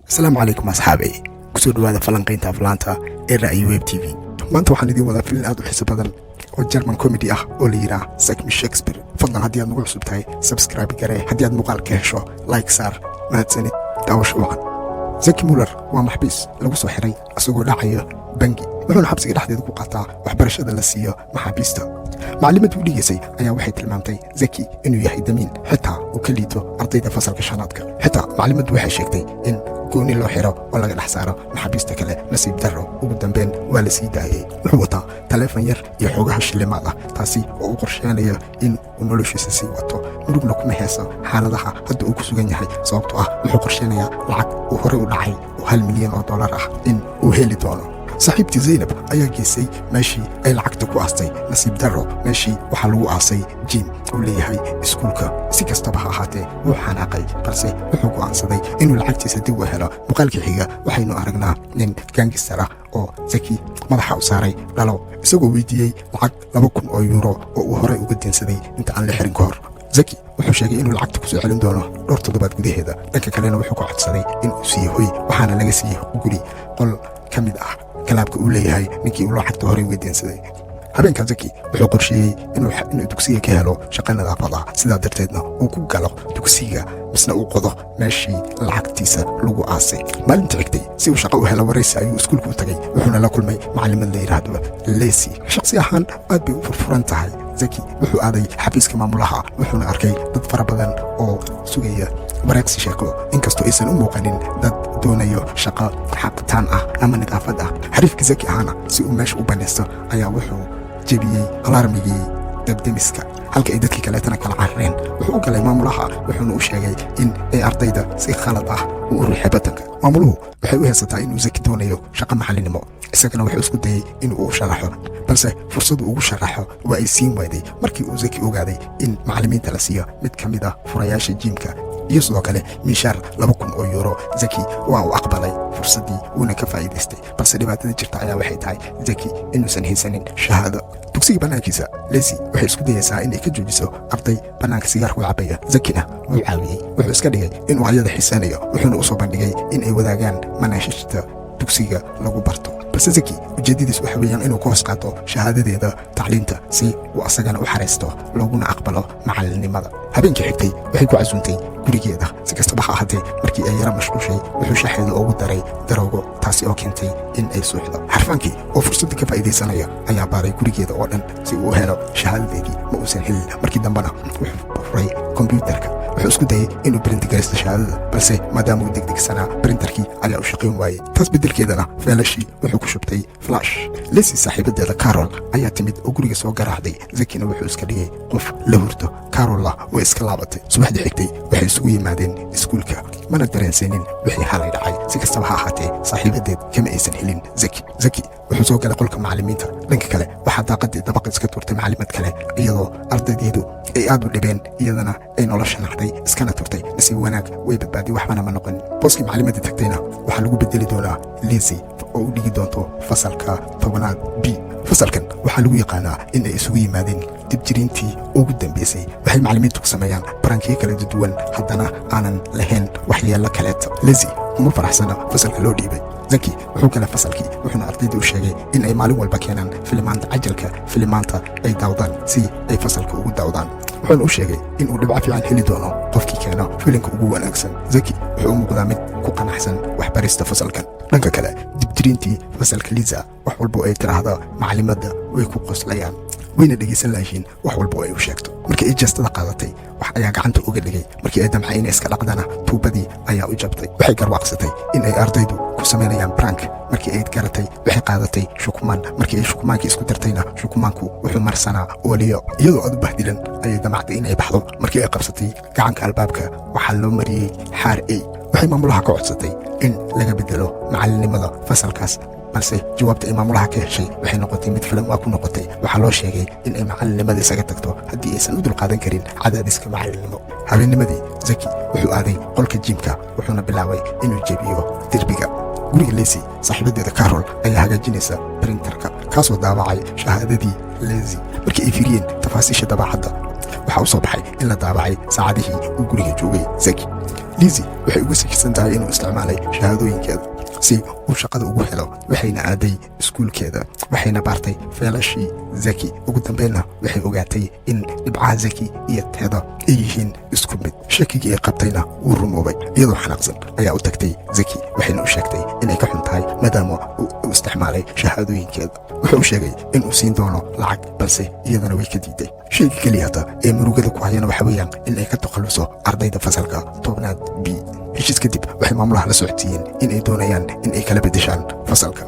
asalaamu calaykum asxaabay kusoo dhawaada falanqaynta aflaanta ee ra'yi web t v maanta waxaan idiin wadaa filin aad u xiiso badan oo German comedy ah oo la yiraahdo Sakmi Shakespeare. fadlan haddii aad nagu cusub tahay subscribe garee, haddii aad muuqaalka hesho like saar. mahadsanid daawasho wacan. Zaki Muller waa maxbiis lagu soo xiray asagoo dhacaya bangi, wuxuuna xabsiga dhexdeeda ku qaataa waxbarashada la siiyo maxaabiista. macallimadii u dhigaysay ayaa waxay tilmaamtay Zaki inuu yahay damiin xitaa uu ka liito ardayda fasalka shanaadka. xitaa macallimaddu waxay sheegtay in gooni loo xiro oo laga dhex saaro maxaabiista kale. nasiib darro ugu dambeyn waa la sii daayay. wuxuu wataa taleefan yar iyo xoogaha shilimaad ah, taasi oo u qorsheynaya in uu noloshiisa sii wato. murugna kuma heesa xaaladaha hadda uu ku sugan yahay, sababtoo ah wuxuu qorsheynayaa lacag uu horey u dhacay oo $1 milyan ah in uu heli doono. saaxiibtii Zaynab ayaa geysay meeshii ay lacagta ku aastay. nasiib darro meeshii waxaa lagu aasay jim uu leeyahay iskuulka. si kastaba ha ahaatee wuu xanaaqay, balse wuxuu go'aansaday inuu lacagtiisa dib u helo. muuqaalkii xiga waxaynu aragnaa nin gaangistar ah oo Zaki madaxa u saaray dhalo, isagoo weydiiyey lacag €2,000 oo uu horey uga deensaday inta aan la xirin ka hor. Zaki wuxuu sheegay inuu lacagta ku soo celin doono dhowr toddobaad gudaheeda. dhanka kalena wuxuu ka codsaday inuu siiyo hoy, waxaana laga siiyey guri qol ka mid ah kalaabka uu leeyahay ninkii uu lacagta horey uga deensaday. habeenka Zaki wuxuu qorsheeyey inuu dugsiga ka helo shaqo nadaafad ah, sidaa darteedna uu ku galo dugsiga misna uu qodo meeshii lacagtiisa lagu aasay. maalinta xigtay si uu shaqo u helo waraysi ayuu iskuulka u tagay, wuxuuna la kulmay macallimad la yidhaahdo Lacey. shakhsi ahaan aad bay u furfuran tahay. Zaki wuxuu aaday xafiiska maamulaha, wuxuuna arkay dad fara badan oo sugaya waraagsi sheeko, inkastoo aysan u muuqanin dad doonayo shaqo xaqitaan ah ama nadaafad ah. xariifka Zaki ahaana si uu meesha u banaysto ayaa wuxuu jebiyey alarmigii dabdemiska, halka ay dadkii kaleetana kala carareen. wuxuu u galay maamulaha, wuxuuna u sheegay in ay ardayda si khalad ah u ruuxay batanka. maamuluhu waxay u heesataa inuu Zaki doonayo shaqo macallinimo, isagana wuxuu isku dayey inuu u sharaxo, balse fursadu ugu sharaxo waa ay siin wayday markii uu Zaki ogaaday in macallimiinta la siiyo mid ka mid ah furayaasha jiimka iyo sidoo kale miishaar €2,000. Zaki waa uu aqbalay fursaddii wuuna ka faa'iidaystay, balse dhibaatada jirta ayaa waxay tahay Zaki inuusan haysanin shahaado. dugsiga bannaankiisa Lacey waxay isku dayaysaa inay ka joojiso arday bannaanka sigaarku cabaya. Zakina wuu caawiyey, wuxuu iska dhigay inuu ayada xiisaanayo, wuxuuna u soo bandhigay in ay wadaagaan manaashishta dugsiga lagu barto. balse Zaki ujeeddadiis waxa weeyaan inuu ka hoos qaato shahaadadeeda tacliinta si uu asagana u xaraysto looguna aqbalo macallinimada. habeenkii xigtay waxay ku casuuntay gurigeeda. si kastaba ha ahaatee markii ay yara mashquushay, wuxuu shaxeeda ugu daray daroogo, taasi oo keentay in ay suuxdo. xarfaankii oo fursaddii ka faa'iidaysanaya ayaa baaray gurigeeda oo dhan si uu u helo shahaadadeedii, ma uusan helin. markii dambena wuxuu furay kombiyuutarka, wuxuu isku dayey inuu brintigaraysto shahaadada, balse maadaama uu degdegsanaa brintarkii ayaa u shaqayn waayey. taas beddelkeedana feelashii wuxuu ku shubtay flash. Lacey saaxiibadeeda Carol ayaa timid oo guriga soo garaacday. Zakina wuxuu iska dhigay qof la hurdo. Carolla way iska laabatay. subaxdii xigtay waxay isugu yimaadeen iskuulka, mana dareensanin wixii xalay dhacay. si kastaba ha ahaatee saaxiibadeed kama aysan helin Zaki wuxuu soo galay qolka macallimiinta. dhanka kale waxaa daaqadii dabaqa iska turtay macallimad kale, iyadoo ardaydeedu ay aad u dhibeen, iyadana ay nolosha nacday iskana turtay. nasiib wanaag way badbaadi, waxbana ma noqon. booskii macallimadii tagtayna waxaa lagu bedeli doonaa Lacey oo u dhigi doonto fasalka 10aad B. fasalkan waxaa lagu yaqaanaa in ay isugu yimaadeen dibjiriintii ugu dambaysay. waxay macallimiintu ku sameeyaan barankiyo kala duwan, haddana aanan lahayn waxyeello kaleeto. Lacey uma faraxsana fasalka loo dhiibay. Zaki wuxuu galay fasalkii, wuxuuna ardayda u sheegay in ay maalin walba keenaan filimaanta cajalka filimaanta ay daawdaan si ay fasalka ugu daawdaan. wuxuuna u sheegay in uu dhibco fiican heli doono qofkii keeno filimka ugu wanaagsan. Zaki wuxuu u muuqdaa mid ku qanacsan waxbarista fasalkan. dhanka kale dibjiriintii fasalka Liza wax walba ay tiraahdo macallimadda way ku qoslayaan, wayna dhegaysan lahayn wax walba ay u sheegto. markii ay jeestada qaadatay, wax ayaa gacanta uga dhigay. markii ay damcay inay iska dhaqdana, tuubadii ayaa u jabtay. waxay garwaaqsatay in ay ardaydu ku samaynayaan prank. markii ay garatay, waxay qaadatay shukumaan. markii ay shukumaankii isku dartayna, shukumaanku wuxuu marsanaa ooliyo. iyadoo aad u bahdilan ayay damacday inay baxdo. markii ay qabsatay gacanka albaabka, waxaa loo mariyey xaar ey. waxay maamulaha ka codsatay in laga bedelo macallinimada fasalkaas, balse jawaabta ay maamulaha ka heshay waxay noqotay mid filan waa ku noqotay. waxaa loo sheegay in ay macallinimada isaga tagto haddii aysan u dulqaadan karin cadaadiska macallinnimo. habeennimadii Zaki wuxuu aaday qolka jiimka, wuxuuna bilaabay inuu jebiyo derbiga guriga Lacey. saaxiibadeeda Carol ayaa hagaajinaysa printerka, kaasoo daabacay shahaadadii Lacey. markii ay fiiriyeen tafaasiisha dabaacadda, waxaa u soo baxay in la daabacay saacadihii uu guriga joogay Zaki. liisi waxay uga sikisan tahay inuu isticmaalay shahaadooyinkeeda si uu shaqada ugu helo waxayna aaday iskuulkeeda waxayna baartay feelashii zaki ugu dambeynna waxay ogaatay in dhibcaha zaki iyo teeda ay yihiin isku mid shakigii ay qabtayna wuu rumoobay iyadoo xanaaqsan ayaa u tagtay zaki waxayna u sheegtay inay ka xun tahay maadaama uu isticmaalay shahaadooyinkeeda wuxuu u sheegay inuu siin doono lacag balse iyadana way ka diiday shayga keliyata ee murugada ku hayana waxa weeyaan in ay ka takhalluso ardayda fasalka tobnaad b heshiis kadib waxay maamulaha la socodsiiyeen in ay doonayaan in ay kala beddeshaan fasalka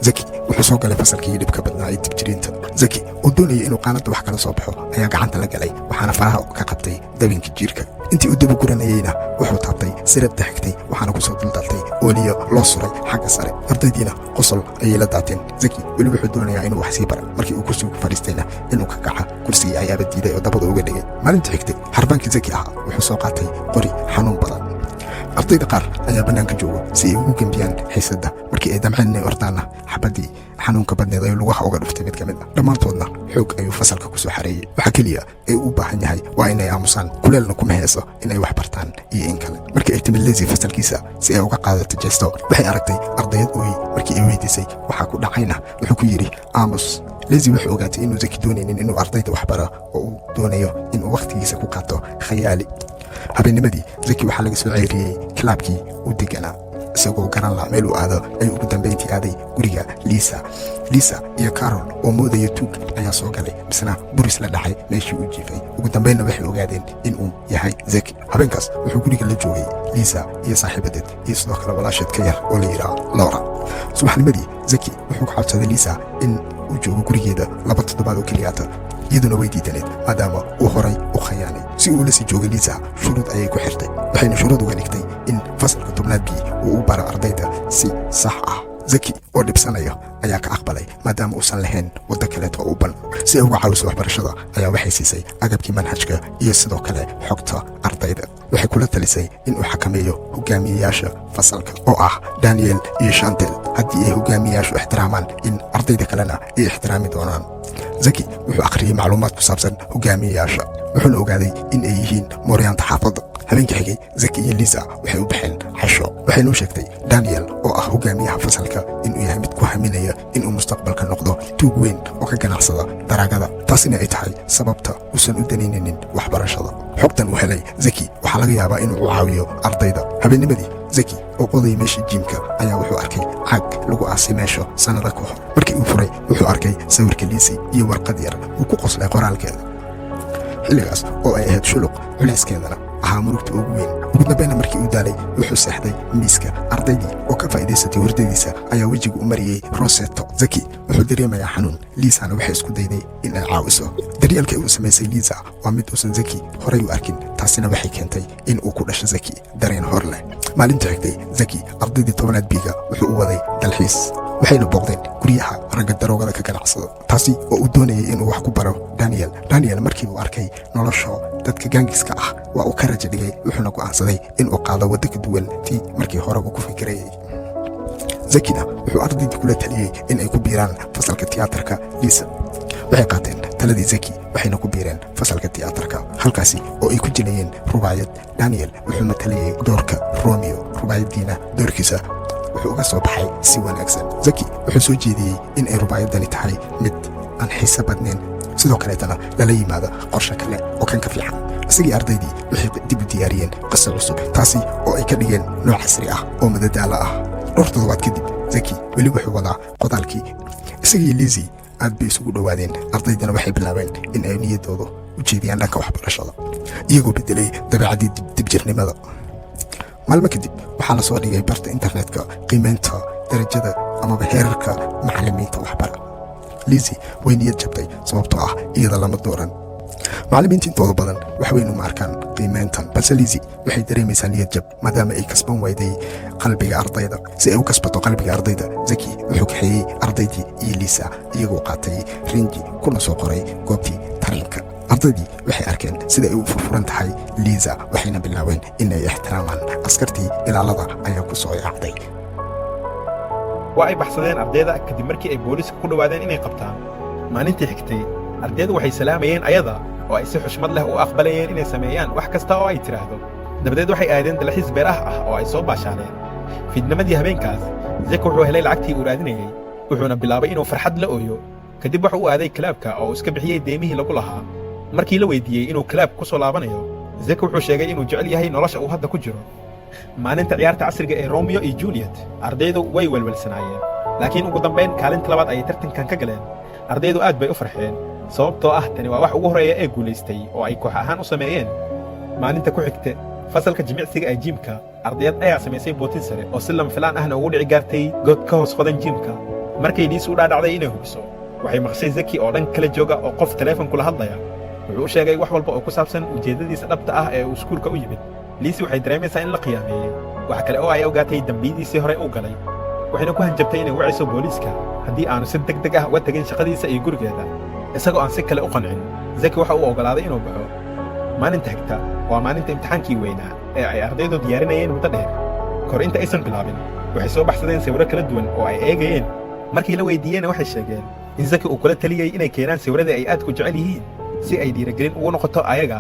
zaki wuxuu soo galay fasalkii dhibka badnaa ee dibjiriinta zaki oo doonayay inuu qaanadda wax kala soo baxo ayaa gacanta la galay waxaana faraha ka qabtay dabinka jiirka intii uu dabaguranayeyna wuxuu taabtay sirabda xigtay waxaana ku soo duldaltay ooliyo loo suray xagga sare ardaydiina qosol ayay la daateen zaki weli wuxuu doonayaa inuu wax sii bara markii uu kursigu fadhiistayna inuu ka kaca kursigii ayaaba diiday oo dabada uga dhigay maalinta xigtay xarbaankii zaki ahaa wuxuu soo qaatay qori xanuun badan ardayda qaar ayaa bannaanka jooga si ay ugu gembiyaan xiisadda markii ay damceen inay ordaanna xabaddii xanuunka badneed ayuu lugaha uga dhuftay mid ka mid ah dhammaantoodna xoog ayuu fasalka ku soo xareeyey waxa keliya ee u baahan yahay waa inay aamusaan kuleelna kuma heeso inay wax bartaan iyo in kale markii ay timid lezi fasalkiisa si ay uga qaadato jeesto waxay aragtay ardayad ooyi markii ay weydiisay waxaa ku dhacayna wuxuu ku yidhi aamus lezi wuxuu ogaatay inuu zaki doonaynin inuu ardayda wax baro oo uu doonayo inuu wakhtigiisa ku qaato khayaali habeennimadii zaki waxaa laga soo ceyriyey kilaabkii uu deganaa isagoo garan laha meel uu aado ayuu ugu dambayntii aaday guriga liisa iyo carol oo moodaya tuug ayaa soo galay misna buris la dhacay meeshii uu jiifay ugu dambaynna waxay ogaadeen inuu yahay zaki habeenkaas wuxuu guriga la joogay liisa iyo saaxiibadeed iyo sidoo kale walaasheed ka yar oo la yidhaha lora subaxnimadii zaki wuxuu ka codsaday liisa in uu joogo gurigeeda 2 toddobaad oo keliyaata iyaduna way diidaneed maadaama uu horay u khayaanay si uu la sii joogay liisa shuruud ayay ku xirtay waxayna shuruud uga dhigtay in fasalka tobnaad b uu u baro ardayda si sax ah zaki oo dhibsanaya ayaa ka aqbalay maadaama uusan lahayn waddo kaleeto oo u ban si ay uga caawiso waxbarashada ayaa waxay siisay agabkii manhajka iyo sidoo kale xogta ardayda waxay kula talisay inuu xakameeyo hogaamiyeyaasha fasalka oo ah daniel iyo shantel haddii ay hogaamiyeyaashu ixtiraamaan in ardayda kalena ay ixtiraami doonaan zaki wuxuu akhriyey macluumaad ku saabsan hogaamiyeyaasha wuxuuna ogaaday in ay yihiin mooryaanta xaafadda habeenka xigay zaki iyo liisa waxay u baxeen casho waxaynu sheegtay daniel oo ah hogaamiyaha fasalka inuu yahay mid ku haminaya inuu mustaqbalka noqdo tuug weyn oo ka ganacsada daraagada taasina ay tahay sababta uusan u danaynaynin waxbarashada xogtan uu helay zaki waxaa laga yaabaa inuu u caawiyo ardayda habeennimadii zaki oo qodaya meesha jiimka ayaa wuxuu arkay caag lagu aasay meesha sannada ka hor markii uu furay wuxuu arkay sawirka liisi iyo warqad yar uu ku qoslay qoraalkeeda xilligaas oo ay ahayd shuluq culayskeedana ahaa murugta ugu weyn ugu dambayna markii uu daalay wuxuu seexday miiska ardaydii oo ka faa'iidaysatay hurdadiisa ayaa wejiga u mariyey roseto zaki wuxuu dareemayaa xanuun liisana waxay isku dayday in ay caawiso daryeelka uu samaysay liisa waa mid uusan zaki horay u arkin taasina waxay keentay in uu ku dhasho zaki dareen hor leh maalinta xigtay zaki ardaydii tobnaad biiga wuxuu u waday dalxiis waxayna booqdeen guryaha ragga daroogada ka ganacsada taasi oo uu doonayay inuu wax ku baro daniel markii uu arkay nolosha dadka gaangiska ah waa uu ka raja dhigay wuxuuna go'aansaday inuu qaado waddo ka duwan tii markii hore uu ku fikirayay zakina wuxuu ardaydii kula taliyey in ay ku biiraan fasalka tiyaatarka liisa waxay qaateen taladii zaki waxayna ku biireen fasalka tiyaatarka halkaasi oo ay ku jilayeen rubaayad daniel wuxuu matalayay doorka romeo rubaayadiina doorkiisa wuxuu uga soo baxay si wanaagsan zaki wuxuu soo jeediyey in ay rubaayadani tahay mid aan xiise badnayn sidoo kaleetana lala yimaado qorshe kale oo kan ka fiican isagii ardaydii waxay dib u diyaariyeen qisa cusub taasi oo ay ka dhigeen nooc casri ah oo madadaalo ah dhowr toddobaad kadib zaki weli wuxuu wadaa qodaalkii isagii liisi aad bay isugu dhowaadeen ardaydana waxay bilaabeen in ay niyaddooda u jeediyaan dhanka waxbarashada iyagoo beddelay dabeecaddii dibjirnimada maalmo kadib waxaa la soo dhigay barta internetka qiimaynta darajada amaba heerarka macallimiinta waxbara liisi way niyad jabtay sababtoo ah iyada lama dooran macallimiinta intooda badan wax weyn uma arkaan qiimayntan balse liisi waxay dareemaysaa niyad jab maadaama ay kasban wayday qalbiga ardayda si ay u kasbato qalbiga ardayda zaki wuxuu kaxeeyey ardaydii iyo liisa iyagoo qaatay rinji kuna soo qoray goobtii tareenka ardaydii waxay arkeen sida ay u furfuran tahay liisa waxayna bilaabeen in ay ixtiraamaan askartii ilaalada ayaa ku soo yaacday waa ay baxsadeen ardayda kadib markii ay booliiska ku dhowaadeen inay qabtaan maalintii xigtay ardaydu waxay salaamayeen ayada oo ay si xushmad leh u aqbalayeen inay sameeyaan wax kasta oo ay tidhaahdo dabadeed waxay aadeen dalxiis beeraha ah oo ay soo baashaaleen fiidnimadii habeenkaas zaki wuxuu helay lacagtii uu raadinayey wuxuuna bilaabay inuu farxad la ooyo kadib wuxuu u aaday kalaabka oo iska bixiyey deemihii lagu lahaa markii la weydiiyey inuu kalaab ku soo laabanayo zaki wuxuu sheegay inuu jecel yahay nolosha uu hadda ku jiro maalinta ciyaarta casriga ee romeo iyo juliet ardaydu way welwelsanaayeen laakiin ugu dambayn kaalinta labaad ayay tartankan ka galeen ardaydu aad bay u farxeen sababtoo ah tani waa wax ugu horreeya ee guulaystay oo ay koox ahaan u sameeyeen maalinta ku xigta fasalka jimicsiga ee jiimka ardayad ayaa samaysay bootin sare oo si lama filaan ahna ugu dhici gaartay good ka hoos qodan jiimka markay liisi u dhaadhacday inay hubiso waxay maqshay zaki oo dhan kala jooga oo qof teleefon kula hadlaya wuxuu u sheegay wax walba oo ku saabsan ujeeddadiisa dhabta ah ee uu iskuulka u yimid liisi waxay dareemaysaa in la qiyaameeyey wax kale oo ay ogaatay dembiyidiisii hore u galay waxayna ku hanjabtay inay wacayso booliiska haddii aanu si degdeg ah uga tegin shaqadiisa iyo gurigeeda isagoo aan si kale u qancin zaki waxa uu oggolaaday inuu baxo maalinta xigta waa maalinta imtixaankii weynaa ee ay ardaydu diyaarinayeen muddo dheer kor inta aysan bilaabin waxay soo baxsadeen sawirro kala duwan oo ay eegayeen markii la weydiiyeyna waxay sheegeen in zaki uu kula taliyey inay keenaan sawirradii ay aadku jecel yihiin si ay dhiirigelin ugu noqoto ayaga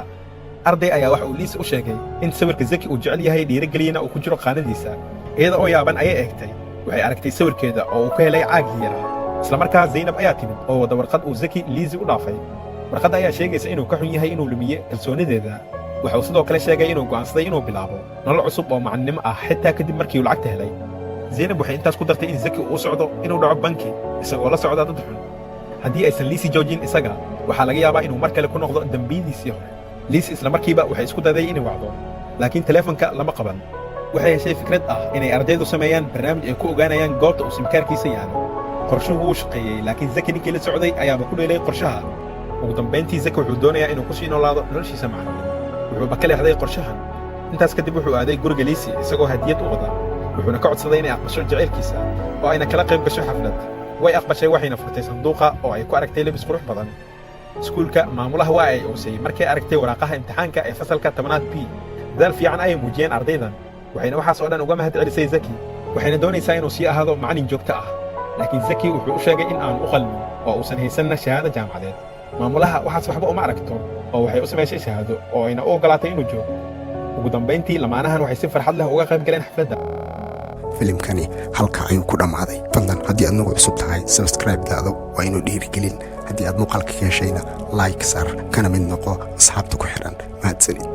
arday ayaa waxa uu liisi u sheegay in sawirka zaki uu jecel yahay dhiirigeliyana uu ku jiro qaanadiisa iyada oo yaaban ayay eegtay waxay aragtay sawirkeeda oo uu ka helay caagii yaraa isla markaa zaynab ayaa timid oo wada warqad uu zaki liisi u dhaafay warqadda ayaa sheegaysa inuu ka xun yahay inuu lumiye kalsoonideeda wuxuu sidoo kale sheegay inuu go'aansaday inuu bilaabo nolol cusub oo macannimo ah xitaa kadib markii uu lacagta helay zaynab waxay intaas ku dartay in zaki uu u socdo inuu dhaco banki isagoo la socda dad xun haddii aysan liisi joojin isaga waxaa laga yaabaa inuu mar kale ku noqdo dembiyadiisii hore liisi isla markiiba waxay isku dayday inay wacdo laakiin teleefonka lama qaban waxay heshay fikrad ah inay ardaydu sameeyaan barnaamij ay ku ogaanayaan goobta uu simkaarkiisa yaalo qorshuhu wuu shaqeeyey laakiin zaki ninkii la socday ayaaba ku dheelay qorshaha ugu dambayntii zaki wuxuu doonayaa inuu ku sii noolaado noloshiisa macallin wuxuuba ka leexday qorshahan intaas kadib wuxuu aaday guriga liisi isagoo hadiyad u wada wuxuuna ka codsaday inay aqbasho jacaylkiisa oo ayna kala qayb gasho xaflad way aqbashay waxayna furtay sanduuqa oo ay ku aragtay lebis qurux badan iskuulka maamulaha waa ay oosay markay aragtay waraaqaha imtixaanka ee fasalka 10aad b dadaal fiican ayay muujiyeen ardaydan waxayna waxaas oo dhan uga mahad celisay zaki waxayna doonaysaa inuu sii ahaado macallin joogto ah laakiin zaki wuxuu u sheegay in aanu u qalmin oo uusan haysanna shahaado jaamacadeed maamulaha waxaas waxba uma aragto oo waxay u samaysay shahaado oo ayna u oggolaatay inuu joogo ugu dambayntii lamaanahan waxay si farxad leh uga qayb galeen xafladda filimkani halka ayuu ku dhammaaday fadlan haddii aad nagu cusub tahay sabscribe-daada waa inuu dhiirigelin haddii aad muuqaalka ka heshayna like sar kana mid noqo asxaabta ku xidhan mahadsanid